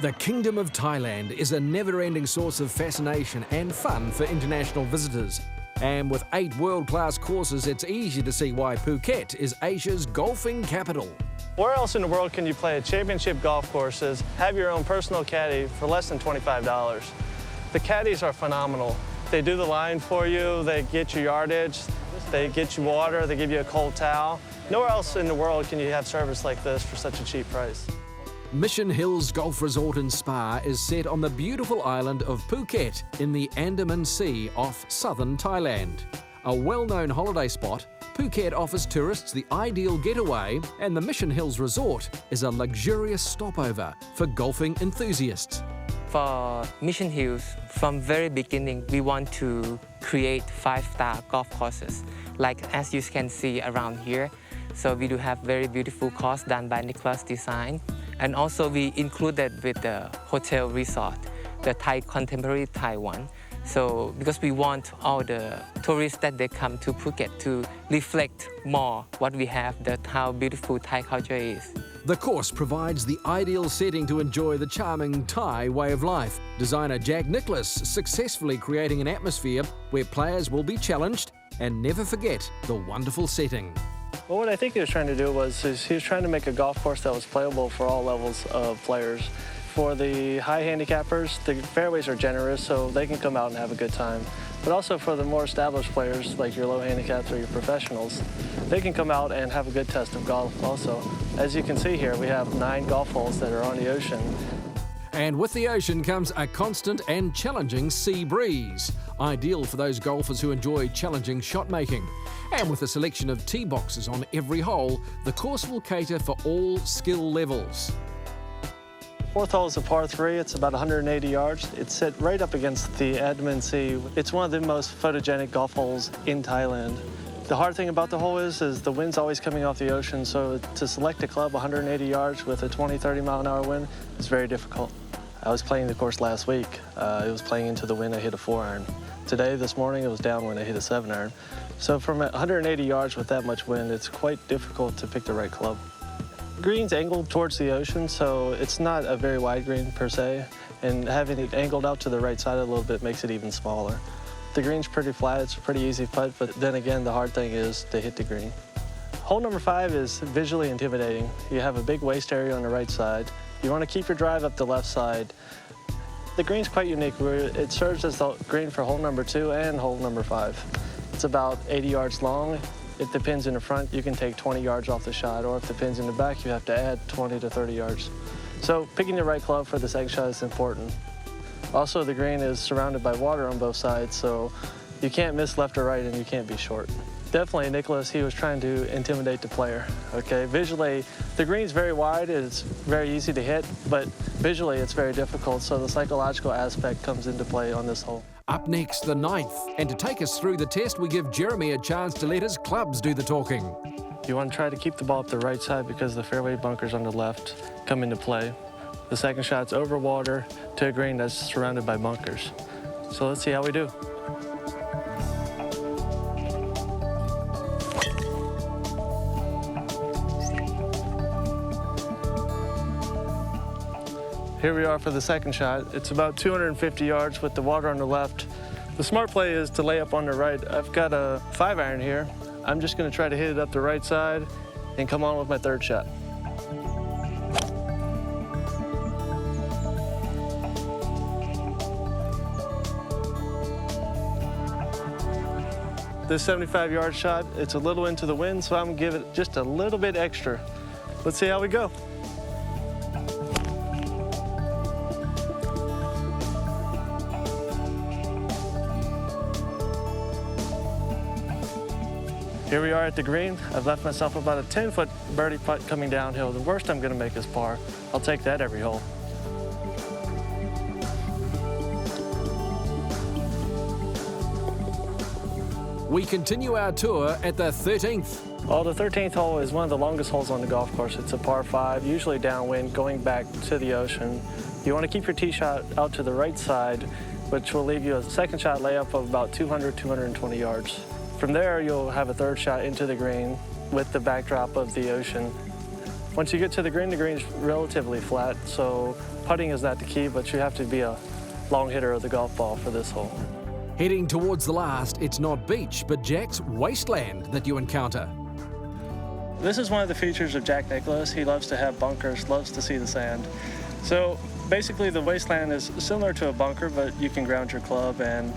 The Kingdom of Thailand is a never-ending source of fascination and fun for international visitors. And with 8 world-class courses, it's easy to see why Phuket is Asia's golfing capital. Where else in the world can you play championship golf courses, have your own personal caddy for less than $25? The caddies are phenomenal. They do the line for you, they get you yardage, they get you water, they give you a cold towel. Nowhere else in the world can you have service like this for such a cheap price. Mission Hills Golf Resort and Spa is set on the beautiful island of Phuket in the Andaman Sea off southern Thailand. A well-known holiday spot, Phuket offers tourists the ideal getaway, and the Mission Hills Resort is a luxurious stopover for golfing enthusiasts. For Mission Hills, from very beginning, we want to create 5-star golf courses, like as you can see around here. So we do have very beautiful course done by Nicklaus Design. And also we included with the hotel resort, the Thai contemporary Thai one. So because we want all the tourists that they come to Phuket to reflect more what we have, how beautiful Thai culture is. The course provides the ideal setting to enjoy the charming Thai way of life. Designer Jack Nicklaus successfully creating an atmosphere where players will be challenged and never forget the wonderful setting. Well, what I think he was trying to do was he was trying to make a golf course that was playable for all levels of players. For the high handicappers, the fairways are generous, so they can come out and have a good time. But also for the more established players, like your low handicaps or your professionals, they can come out and have a good test of golf also. As you can see here, we have 9 golf holes that are on the ocean. And with the ocean comes a constant and challenging sea breeze, ideal for those golfers who enjoy challenging shot making. And with a selection of tee boxes on every hole, the course will cater for all skill levels. 4th hole is a par 3. It's about 180 yards. It's set right up against the Andaman Sea. It's one of the most photogenic golf holes in Thailand. The hard thing about the hole is the wind's always coming off the ocean, so to select a club 180 yards with a 20-30 mile an hour wind is very difficult. I was playing the course last week. It was playing into the wind, I hit a 4-iron. Today, this morning, it was downwind, I hit a 7-iron. So from 180 yards with that much wind, it's quite difficult to pick the right club. Green's angled towards the ocean, so it's not a very wide green per se, and having it angled out to the right side a little bit makes it even smaller. The green's pretty flat, it's a pretty easy putt, but then again, the hard thing is to hit the green. Hole number 5 is visually intimidating. You have a big waste area on the right side. You want to keep your drive up the left side. The green's quite unique. It serves as the green for hole number 2 and hole number 5. It's about 80 yards long. If the pin's in the front, you can take 20 yards off the shot, or if the pin's in the back, you have to add 20 to 30 yards. So picking the right club for the second shot is important. Also, the green is surrounded by water on both sides, so you can't miss left or right and you can't be short. Definitely Nicklaus, he was trying to intimidate the player, okay? Visually, the green's very wide, it's very easy to hit, but visually it's very difficult, so the psychological aspect comes into play on this hole. Up next, the 9th. And to take us through the test, we give Jeremy a chance to let his clubs do the talking. You want to try to keep the ball up the right side because the fairway bunkers on the left come into play. The second shot's over water to a green that's surrounded by bunkers. So let's see how we do. Here we are for the second shot. It's about 250 yards with the water on the left. The smart play is to lay up on the right. I've got a 5-iron here. I'm just gonna try to hit it up the right side and come on with my third shot. This 75-yard shot, it's a little into the wind, so I'm gonna give it just a little bit extra. Let's see how we go. Here we are at the green. I've left myself about a 10-foot birdie putt coming downhill. The worst I'm gonna make is par. I'll take that every hole. We continue our tour at the 13th. Well, the 13th hole is one of the longest holes on the golf course. It's a par 5, usually downwind, going back to the ocean. You want to keep your tee shot out to the right side, which will leave you a second shot layup of about 200, 220 yards. From there, you'll have a third shot into the green with the backdrop of the ocean. Once you get to the green's relatively flat, so putting is not the key, but you have to be a long hitter of the golf ball for this hole. Heading towards the last, it's not beach, but Jack's wasteland that you encounter. This is one of the features of Jack Nicklaus. He loves to have bunkers, loves to see the sand. So basically the wasteland is similar to a bunker, but you can ground your club and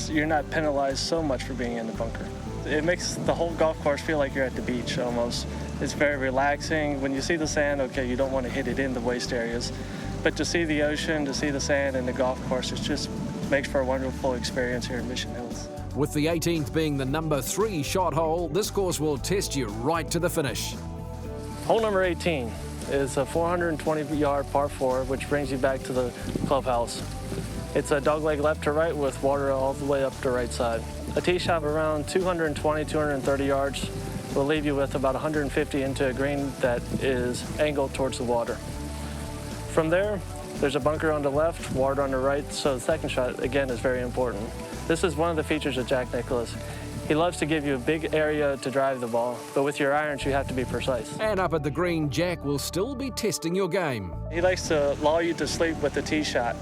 you're not penalized so much for being in the bunker. It makes the whole golf course feel like you're at the beach almost. It's very relaxing. When you see the sand, okay, you don't want to hit it in the waste areas, but to see the ocean, to see the sand and the golf course, it just makes for a wonderful experience here in Mission Hills. With the 18th being the number 3 shot hole, this course will test you right to the finish. Hole number 18 is a 420-yard par 4, which brings you back to the clubhouse. It's a dogleg left to right with water all the way up the right side. A tee shot of around 220, 230 yards will leave you with about 150 into a green that is angled towards the water. From there, there's a bunker on the left, water on the right, so the second shot, again, is very important. This is one of the features of Jack Nicklaus. He loves to give you a big area to drive the ball, but with your irons, you have to be precise. And up at the green, Jack will still be testing your game. He likes to lull you to sleep with the tee shot.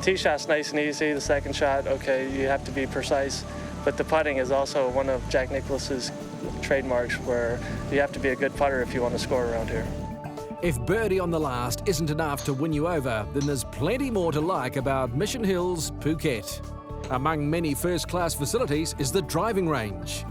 Tee shot's nice and easy. The second shot, okay, you have to be precise, but the putting is also one of Jack Nicklaus's trademarks where you have to be a good putter if you want to score around here. If birdie on the last isn't enough to win you over, then there's plenty more to like about Mission Hills, Phuket. Among many first-class facilities is the driving range.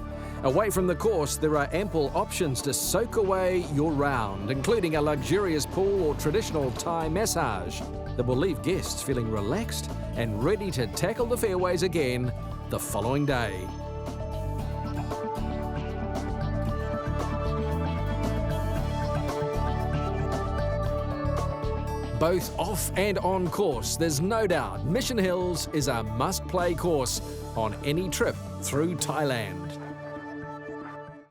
Away from the course, there are ample options to soak away your round, including a luxurious pool or traditional Thai massage that will leave guests feeling relaxed and ready to tackle the fairways again the following day. Both off and on course, there's no doubt Mission Hills is a must-play course on any trip through Thailand.